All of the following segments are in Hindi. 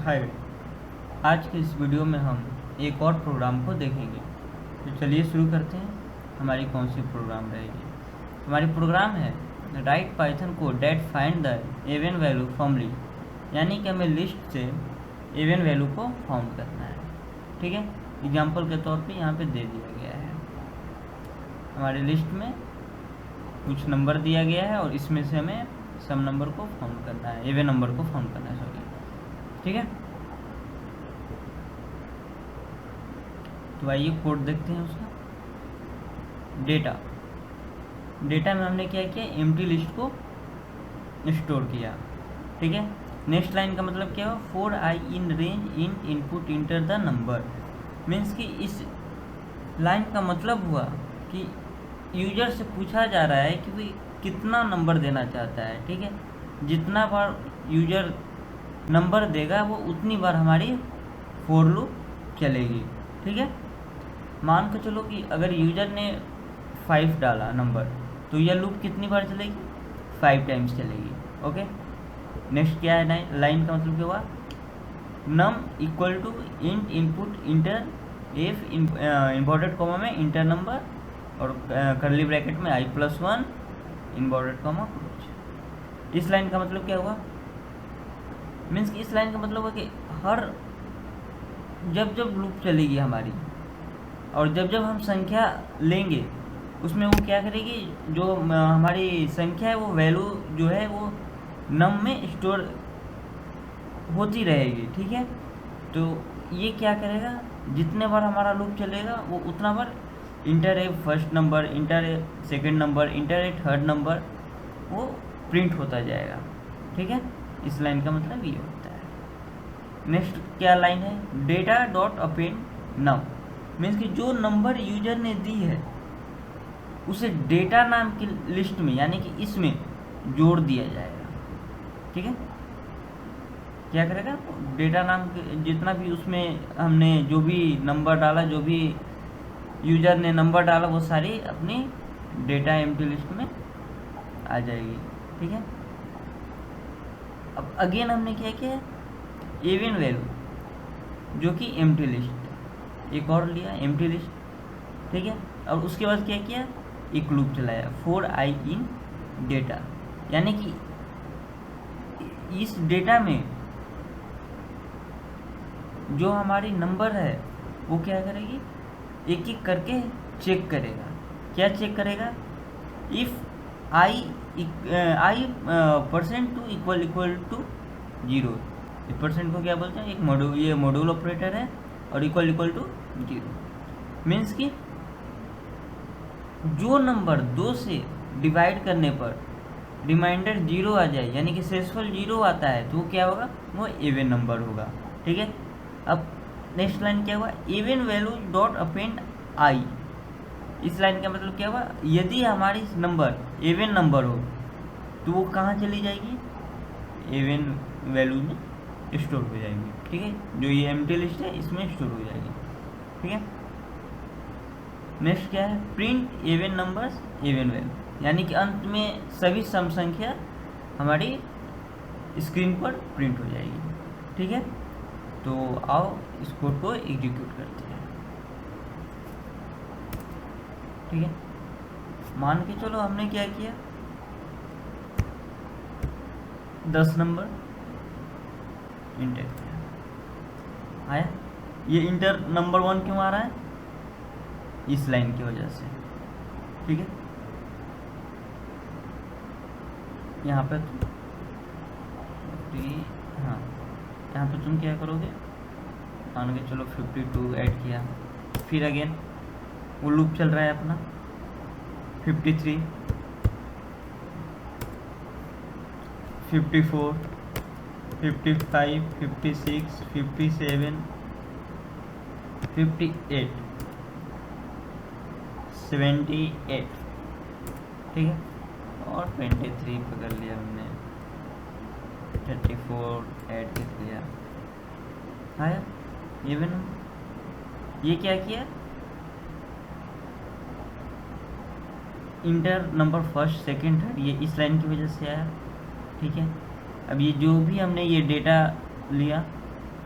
हाय, आज के इस वीडियो में हम एक और प्रोग्राम को देखेंगे। तो चलिए शुरू करते हैं। हमारी कौन सी प्रोग्राम रहेगी? हमारी प्रोग्राम है right Python code that find the even value from list, यानी कि हमें लिस्ट से इवन वैल्यू को फाउंड करना है। ठीक है, एग्जाम्पल के तौर पे यहाँ पे दे दिया गया है। हमारी लिस्ट में कुछ नंबर दिया गया है और इसमें से हमें सम नंबर को फाउंड करना है, इवन नंबर को फाउंड करना है, सॉरी। ठीक है, तो आइए कोड देखते हैं उसका। डेटा में हमने क्या किया, एम्प्टी लिस्ट को स्टोर किया। ठीक है, नेक्स्ट लाइन का मतलब क्या हो, 4i in range in input enter the number. Means कि इस लाइन का मतलब हुआ कि यूजर से पूछा जा रहा है कि भाई कितना नंबर देना चाहता है। ठीक है, जितना बार यूजर नंबर देगा वो उतनी बार हमारी फॉर लूप चलेगी। ठीक है, मान के चलो कि अगर यूजर ने 5 डाला नंबर, तो यह लूप कितनी बार चलेगी, 5 टाइम्स चलेगी। ओके, नेक्स्ट क्या है, लाइन का मतलब क्या हुआ, num equal to int input enter if inverted comma में इंटर नंबर और कर्ली ब्रैकेट में i+1 इन्वर्टेड कॉमा क्लोज। इस लाइन का मतलब क्या हुआ, मीन्स कि इस लाइन का मतलब है कि हर जब लूप चलेगी हमारी और जब हम संख्या लेंगे उसमें वो क्या करेगी, जो हमारी संख्या है वो वैल्यू जो है वो नम में स्टोर होती रहेगी। ठीक है, तो ये क्या करेगा, जितने बार हमारा लूप चलेगा वो उतना बार इंटर ए फर्स्ट नंबर, इंटर ए सेकेंड नंबर, इंटर ए थर्ड नंबर वो प्रिंट होता जाएगा। ठीक है, इस लाइन का मतलब ये होता है। नेक्स्ट क्या लाइन है, डेटा डॉट अपेंड नम। मीन्स कि जो नंबर यूजर ने दी है उसे डेटा नाम की लिस्ट में, यानी कि इसमें जोड़ दिया जाएगा। ठीक है, क्या करेगा, डेटा नाम के जितना भी उसमें हमने जो भी नंबर डाला, जो भी यूजर ने नंबर डाला, वो सारी अपनी डेटा एम्प्टी लिस्ट में आ जाएगी। ठीक है, अब अगेन हमने क्या किया, इवन वैल्यू जो कि एम्प्टी लिस्ट, एक और लिया एम्प्टी लिस्ट। ठीक है, और उसके बाद क्या किया, एक लूप चलाया 4i इन डेटा, यानी कि इस डेटा में जो हमारी नंबर है वो क्या करेगी, एक एक करके चेक करेगा। क्या चेक करेगा, if i percent two equal to 0। Percent को क्या बोलते हैं, एक मॉड्यूल, ये मॉड्यूल ऑपरेटर है, और इक्वल टू 0 मीन्स कि जो नंबर 2 से डिवाइड करने पर रिमाइंडर 0 आ जाए, यानी कि शेषफल 0 आता है, तो वो क्या होगा, वो इवन नंबर होगा। ठीक है, अब नेक्स्ट लाइन क्या हुआ, इवन वैल्यू डॉट अपेंड आई। इस लाइन का मतलब क्या हुआ, यदि हमारी नंबर इवन नंबर हो तो वो कहाँ चली जाएगी, इवन वैल्यू में स्टोर हो जाएगी। ठीक है, जो ये एम्प्टी लिस्ट है इसमें स्टोर हो जाएगी। ठीक है, नेक्स्ट क्या है, print even numbers even value, यानी कि अंत में सभी सम संख्या हमारी स्क्रीन पर प्रिंट हो जाएगी। ठीक है, तो आओ इस कोड को एग्जीक्यूट करते हैं। ठीक है, मान के चलो हमने क्या किया, 10 नंबर इंटर किया, आया। ये इंटर नंबर 1 क्यों आ रहा है, इस लाइन की वजह से। ठीक है, यहाँ पे हाँ, यहाँ पे तुम क्या करोगे, मान के चलो 52 ऐड किया, फिर अगेन वो लूप चल रहा है अपना 53, 54, 55, 56, 57, 58, 78। ठीक है, और 23 पकड़ लिया हमने, 34 ऐड कर लिया, आया इवन। ये क्या किया, inter number first second third, ये इस लाइन की वजह से आया। ठीक है, अब ये जो भी हमने ये डेटा लिया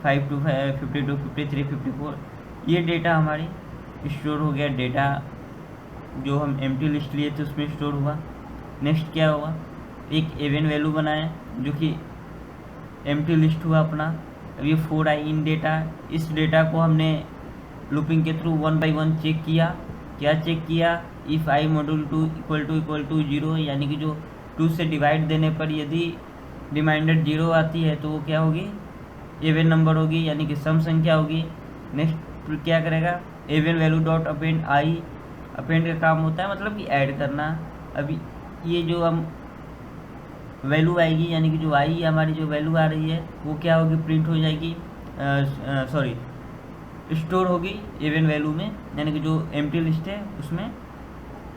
52, 52, 53, 54, ये डेटा हमारी स्टोर हो गया। डेटा जो हम एम्प्टी लिस्ट लिए थे उसमें स्टोर हुआ। नेक्स्ट क्या हुआ, एक इवन वैल्यू बनाया जो कि एम्प्टी लिस्ट हुआ अपना। अब ये 4i इन डेटा, इस डेटा को हमने लूपिंग के थ्रू 1 by 1 चेक किया। क्या चेक किया, if i modulo 2 equal to 0, यानी कि जो 2 से डिवाइड देने पर यदि रिमाइंडर 0 आती है तो वो क्या होगी, इवन नंबर होगी, यानी कि सम संख्या होगी। नेक्स्ट क्या करेगा, इवन वैल्यू डॉट अपेंड आई, अपेंड का काम होता है मतलब कि ऐड करना। अभी ये जो हम वैल्यू आएगी, यानी कि जो आई हमारी जो वैल्यू आ रही है वो क्या होगी, प्रिंट हो जाएगी, सॉरी स्टोर होगी इवन वैल्यू में, यानी कि जो एम्प्टी लिस्ट है उसमें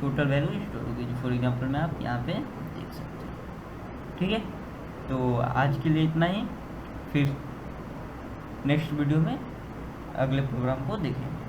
टोटल वैल्यू स्टोर होगी, जो फॉर एग्जांपल में आप यहाँ पे देख सकते हैं। ठीक है, तो आज के लिए इतना ही, फिर नेक्स्ट वीडियो में अगले प्रोग्राम को देखेंगे।